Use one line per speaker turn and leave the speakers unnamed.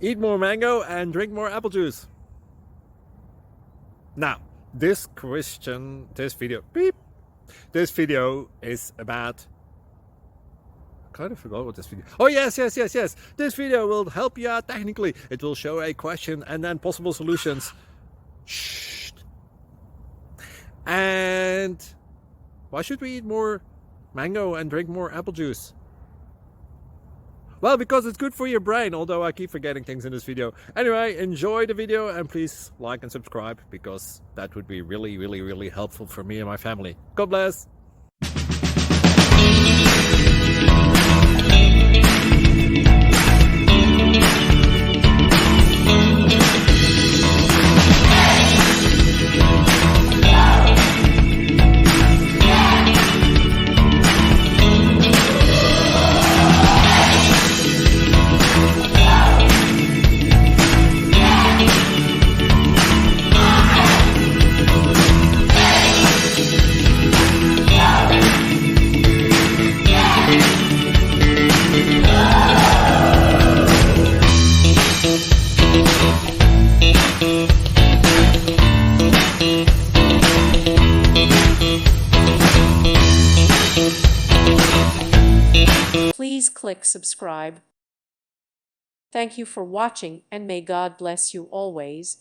Eat more mango and drink more apple juice. Now, this video is about, I kind of forgot what this video. Oh, yes. This video will help you out technically. It will show a question and then possible solutions. Shh. And why should we eat more mango and drink more apple juice? Well, because it's good for your brain, although I keep forgetting things in this video. Anyway, enjoy the video and please like and subscribe, because that would be really helpful for me and my family. God bless!
Please click subscribe. Thank you for watching, and may God bless you always.